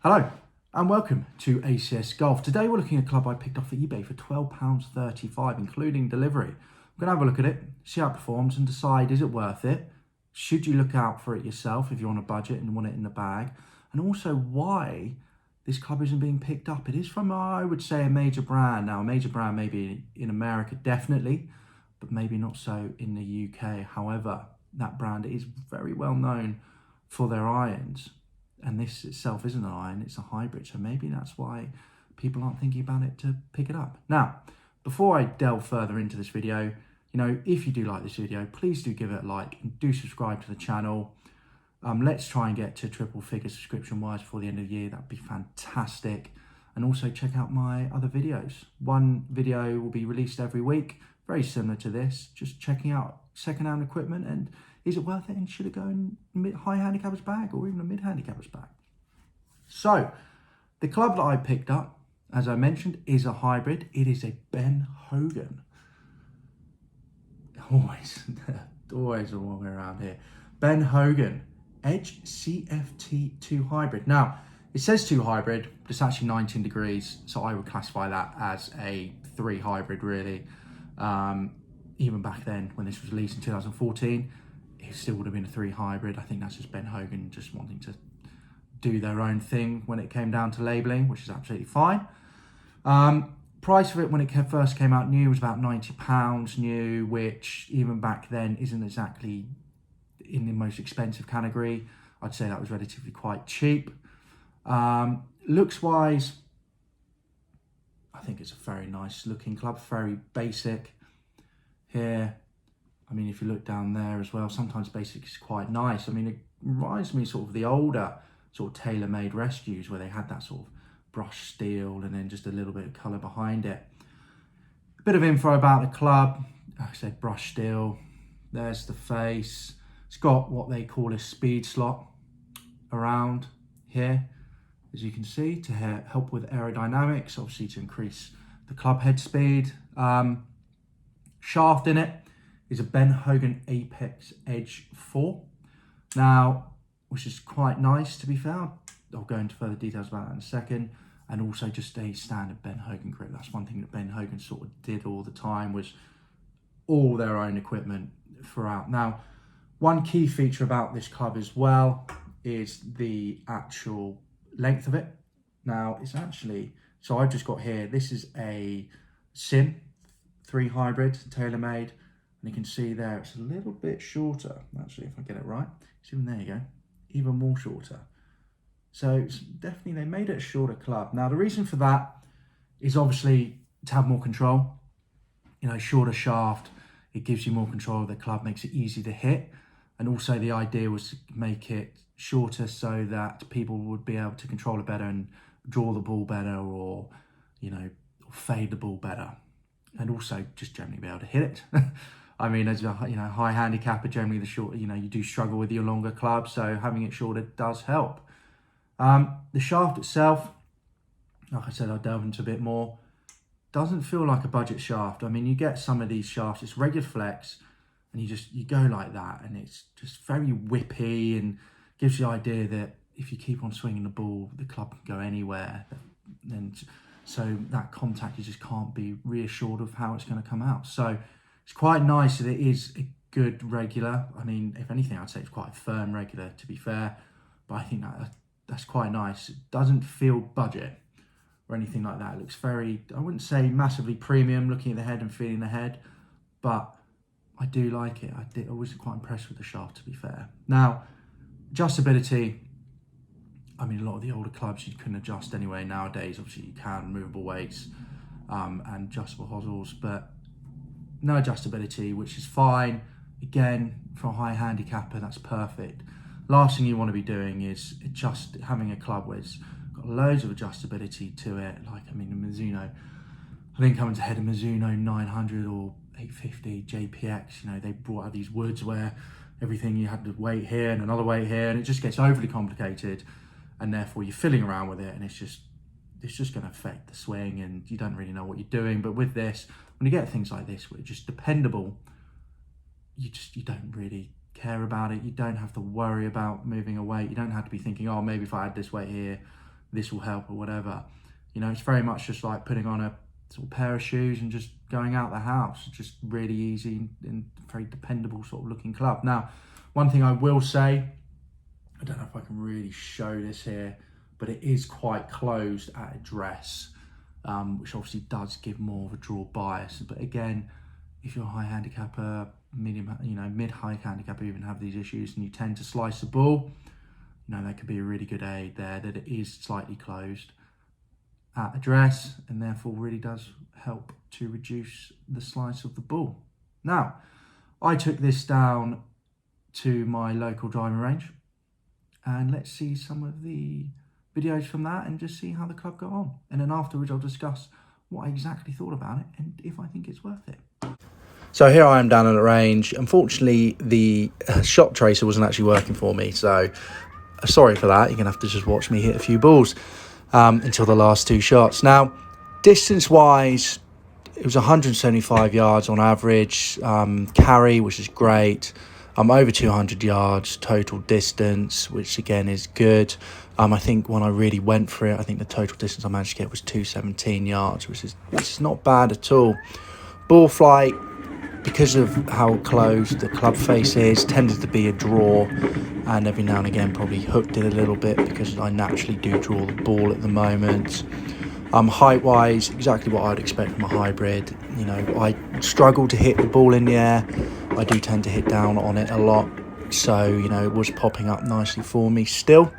Hello and welcome to ACS Golf. Today we're looking at a club I picked off at eBay for £12.35 including delivery. I'm going to have a look at it, see how it performs and decide is it worth it? Should you look out for it yourself if you're on a budget and want it in the bag? And also why this club isn't being picked up. It is from, I would say, a major brand. Now a major brand maybe in America definitely, but maybe not so in the UK. However, that brand is very well known for their irons. And this itself isn't an iron, it's a hybrid. So maybe that's why people aren't thinking about it to pick it up. Now, before I delve further into this video, if you do like this video, please do give it a like and do subscribe to the channel. Let's try and get to triple figure subscription wise before the end of the year. That'd be fantastic. And also check out my other videos. One video will be released every week, very similar to this, just checking out second-hand equipment and is it worth it and should it go in high handicapper's bag or even a mid handicapper's bag? So the club that I picked up, as I mentioned, is a hybrid. It is a Ben Hogan. Always the wrong way around here. Ben Hogan Edge CFT2 hybrid. Now it says 2 hybrid, but it's actually 19 degrees. So I would classify that as a 3 hybrid really. Even back then when this was released in 2014, it still would have been a 3 hybrid. I think that's just Ben Hogan just wanting to do their own thing when it came down to labeling, which is absolutely fine. Price of it when it first came out new was about £90 new, which even back then isn't exactly in the most expensive category. I'd say that was relatively quite cheap. Looks wise, I think it's a very nice looking club, very basic here. I mean, if you look down there as well, sometimes basic is quite nice. I mean, it reminds me sort of the older sort of tailor-made rescues where they had that sort of brushed steel and then just a little bit of colour behind it. A bit of info about the club. Like I said, brushed steel. There's the face. It's got what they call a speed slot around here, as you can see, to help with aerodynamics, obviously to increase the club head speed. Shaft in it is a Ben Hogan Apex Edge 4. Now, which is quite nice to be fair. I'll go into further details about that in a second. And also just a standard Ben Hogan grip. That's one thing that Ben Hogan sort of did all the time, was all their own equipment throughout. Now, one key feature about this club as well is the actual length of it. Now, it's actually, so I've just got here, this is a Sim 3 hybrid, tailor-made. And you can see there, it's a little bit shorter, actually, if I get it right. See, there you go, even more shorter. So it's definitely, they made it a shorter club. Now, the reason for that is obviously to have more control. Shorter shaft, it gives you more control of the club, makes it easy to hit. And also the idea was to make it shorter so that people would be able to control it better and draw the ball better or, fade the ball better. And also just generally be able to hit it. I mean, as a high handicapper, generally the short, you do struggle with your longer club, so having it shorter does help. The shaft itself, like I said, I'll delve into a bit more. Doesn't feel like a budget shaft. I mean, you get some of these shafts, it's regular flex, and you go like that, and it's just very whippy and gives you the idea that if you keep on swinging the ball, the club can go anywhere. And so that contact, you just can't be reassured of how it's going to come out. So it's quite nice that it is a good regular. I mean, if anything, I'd say it's quite a firm regular, to be fair. But I think that's quite nice. It doesn't feel budget or anything like that. It looks very, I wouldn't say massively premium, looking at the head and feeling the head. But I do like it. I was quite impressed with the shaft, to be fair. Now, adjustability. I mean, a lot of the older clubs you couldn't adjust anyway. Nowadays, obviously you can, movable weights and adjustable hosels, but no adjustability, which is fine. Again, for a high handicapper, that's perfect. Last thing you want to be doing is just having a club where it's got loads of adjustability to it. Like, I mean, the Mizuno, I think coming to head of Mizuno 900 or 850 JPX, they brought out these woods where everything you had to weight here and another weight here, and it just gets overly complicated. And therefore you're fiddling around with it, and it's just going to affect the swing, and you don't really know what you're doing. But with this, when you get things like this where it's just dependable, you don't really care about it. You don't have to worry about moving a weight. You don't have to be thinking, oh, maybe if I add this weight here, this will help or whatever. You know, it's very much just like putting on a sort of pair of shoes and just going out the house. It's just really easy and very dependable sort of looking club. Now, one thing I will say, I don't know if I can really show this here, but it is quite closed at address, which obviously does give more of a draw bias. But again, if you're a high handicapper, medium, mid-high handicapper, even have these issues, and you tend to slice the ball, that could be a really good aid there, that it is slightly closed at address, and therefore really does help to reduce the slice of the ball. Now, I took this down to my local driving range, and let's see some of the videos from that and just see how the club got on. And then afterwards I'll discuss what I exactly thought about it and if I think it's worth it. So here I am down at the range. Unfortunately, the shot tracer wasn't actually working for me, so sorry for that. You're going to have to just watch me hit a few balls until the last two shots. Now, distance-wise, it was 175 yards on average, carry, which is great. Over 200 yards total distance, which again is good. I think when I really went for it, I think the total distance I managed to get was 217 yards, which is not bad at all. Ball flight, because of how close the club face is, tended to be a draw, and every now and again probably hooked it a little bit because I naturally do draw the ball at the moment. Height-wise, exactly what I'd expect from a hybrid. I struggle to hit the ball in the air. I do tend to hit down on it a lot. So, it was popping up nicely for me still,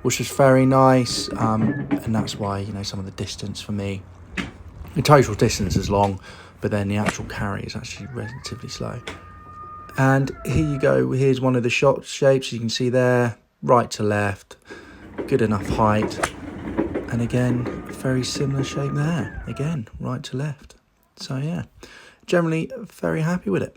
which was very nice. And that's why, some of the distance for me, the total distance is long, but then the actual carry is actually relatively slow. And here you go. Here's one of the shot shapes you can see there, right to left, good enough height. And again, very similar shape there. Again, right to left. So yeah, generally very happy with it.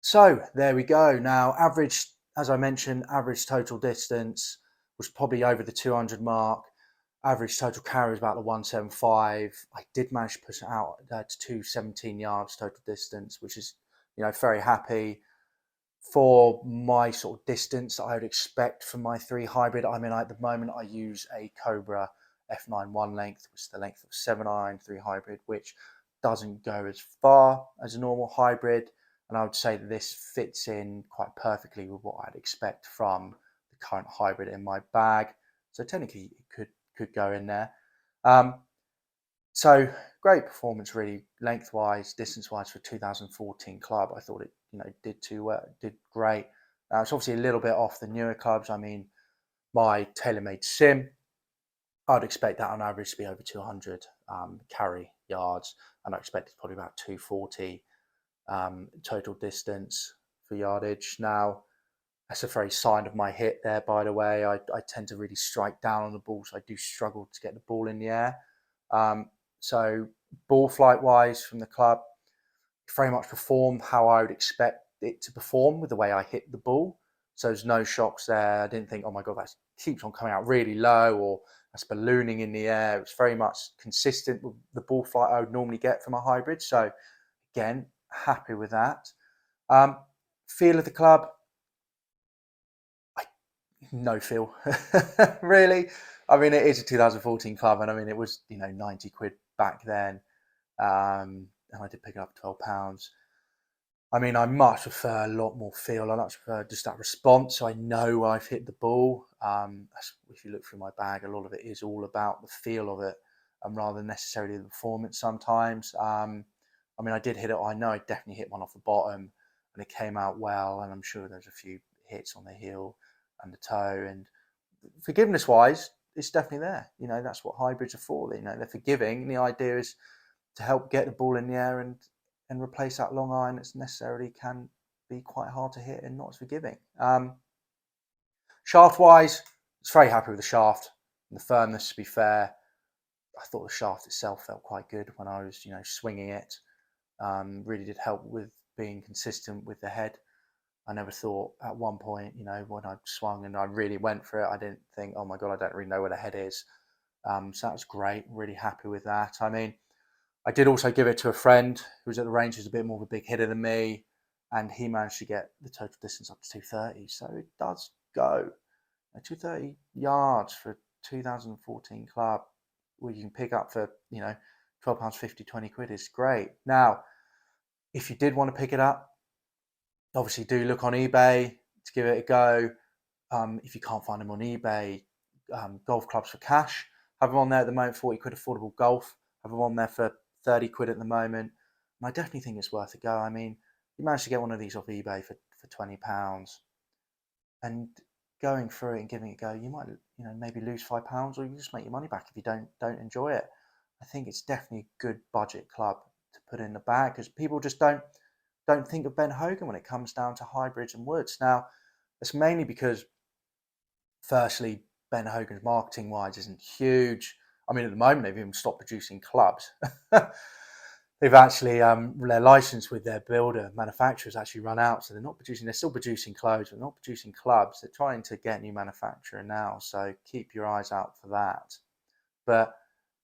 So there we go. Now, average, as I mentioned, average total distance was probably over the 200 mark. Average total carry was about the 175. I did manage to push it out to 217 yards total distance, which is, very happy. For my sort of distance I would expect from my 3 hybrid, at the moment I use a Cobra F91 length, which is the length of 7-iron 3 hybrid, which doesn't go as far as a normal hybrid. And I would say that this fits in quite perfectly with what I'd expect from the current hybrid in my bag. So technically it could go in there. So great performance, really, lengthwise, distance-wise for 2014 club. I thought it, did great. It's obviously a little bit off the newer clubs. My TaylorMade Sim, I'd expect that on average to be over 200 carry yards, and I expect it's probably about 240 total distance for yardage. Now, that's a very sign of my hit there, by the way. I tend to really strike down on the ball, so I do struggle to get the ball in the air. So ball flight wise from the club, very much performed how I would expect it to perform with the way I hit the ball. So there's no shocks there. I didn't think, oh my God, that keeps on coming out really low or that's ballooning in the air. It's very much consistent with the ball flight I would normally get from a hybrid. So again, happy with that. Feel of the club, no feel, really. It is a 2014 club, and it was 90 quid back then, and I did pick it up £12. I much prefer a lot more feel. I much prefer just that response, so I know I've hit the ball. If you look through my bag, a lot of it is all about the feel of it, and rather than necessarily the performance. Sometimes, I did hit it. I know I definitely hit one off the bottom, and it came out well. And I'm sure there's a few hits on the heel and the toe, and forgiveness wise it's definitely there. That's what hybrids are for. They're forgiving. The idea is to help get the ball in the air and replace that long iron that's necessarily can be quite hard to hit and not as forgiving. Shaft wise, I was very happy with the shaft and the firmness. To be fair, I thought the shaft itself felt quite good when I was swinging it. Really did help with being consistent with the head. I never thought at one point, when I swung and I really went for it, I didn't think, oh my God, I don't really know where the head is. So that was great. Really happy with that. I did also give it to a friend who was at the range, who's a bit more of a big hitter than me, and he managed to get the total distance up to 230. So it does go. 230 yards for a 2014 club, where you can pick up for, £12.50, 20 quid is great. Now, if you did want to pick it up, obviously do look on eBay to give it a go. If you can't find them on eBay, golf clubs for cash. Have them on there at the moment, 40 quid affordable golf. Have them on there for 30 quid at the moment. And I definitely think it's worth a go. I mean, you manage to get one of these off eBay for £20, and going through it and giving it a go, you might, maybe lose £5, or you just make your money back if you don't enjoy it. I think it's definitely a good budget club to put in the bag, because people just don't think of Ben Hogan when it comes down to hybrids and woods. Now, it's mainly because, firstly, Ben Hogan's marketing wise isn't huge. I mean, at the moment, they've even stopped producing clubs. They've actually, their license with their builder manufacturers actually run out. So they're still producing clothes, but not producing clubs. They're trying to get a new manufacturer now. So keep your eyes out for that. But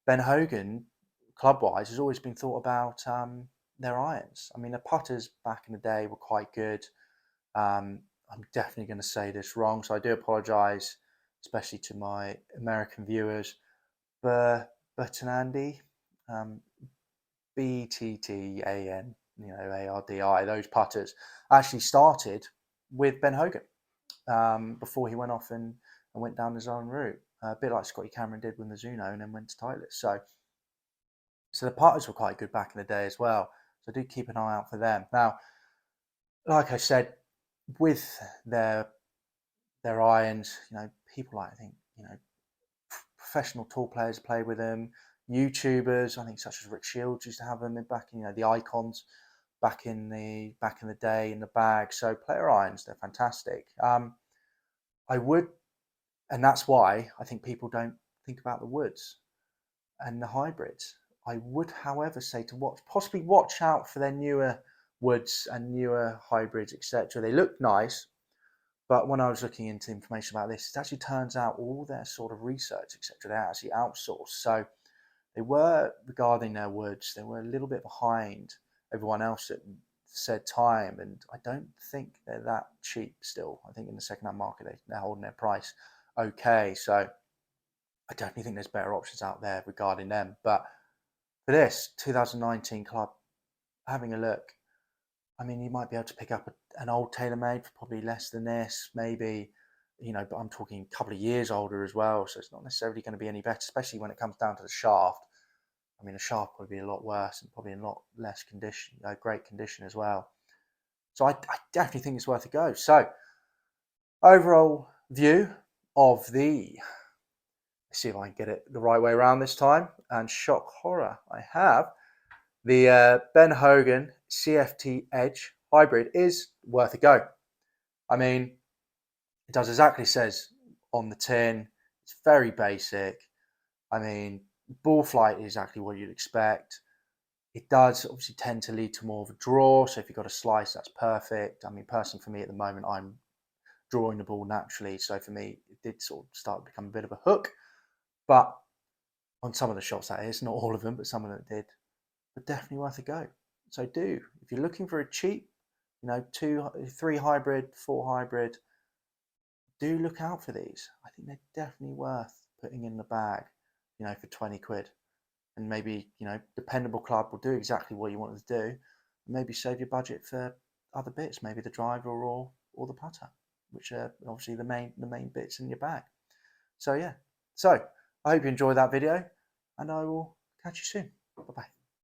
Ben Hogan, club wise, has always been thought about their irons. I mean, the putters back in the day were quite good. I'm definitely going to say this wrong, so I do apologise, especially to my American viewers. Bertanandi, BTTAN, ARDI, those putters actually started with Ben Hogan before he went off and went down his own route, a bit like Scotty Cameron did with Mizuno and then went to Titleist. So the putters were quite good back in the day as well. So do keep an eye out for them. Now, like I said, with their irons, people like, I think, professional tour players play with them, YouTubers, I think, such as Rick Shields used to have them back in, the icons back in the day in the bag. So player irons, they're fantastic. I would, and that's why I think people don't think about the woods and the hybrids. I would, however, say to possibly watch out for their newer woods and newer hybrids, etc. They look nice, but when I was looking into information about this, it actually turns out all their sort of research, etc., they're actually outsourced. So they were, regarding their woods, they were a little bit behind everyone else at said time, and I don't think they're that cheap still. I think in the second-hand market, they're holding their price okay. So I definitely think there's better options out there regarding them. But for this 2019 club, having a look, I mean, you might be able to pick up an old TaylorMade for probably less than this, maybe, but I'm talking a couple of years older as well. So it's not necessarily going to be any better, especially when it comes down to the shaft. I mean, the shaft would be a lot worse and probably in a lot less condition, great condition as well. So I definitely think it's worth a go. So overall view of let's see if I can get it the right way around this time. And shock horror, I have the Ben Hogan CFT Edge Hybrid is worth a go. I mean, it does exactly says on the tin. It's very basic. I mean, ball flight is exactly what you'd expect. It does obviously tend to lead to more of a draw. So if you've got a slice, that's perfect. I mean, personally, for me at the moment, I'm drawing the ball naturally. So for me, it did sort of start to become a bit of a hook. But on some of the shots, that is, not all of them, but some of them did. But definitely worth a go. So if you're looking for a cheap, 2, 3 hybrid, 4 hybrid, do look out for these. I think they're definitely worth putting in the bag, for 20 quid. And maybe, dependable club will do exactly what you want to do. Maybe save your budget for other bits, maybe the driver or the putter, which are obviously the main bits in your bag. So yeah. So I hope you enjoyed that video, and I will catch you soon. Bye bye.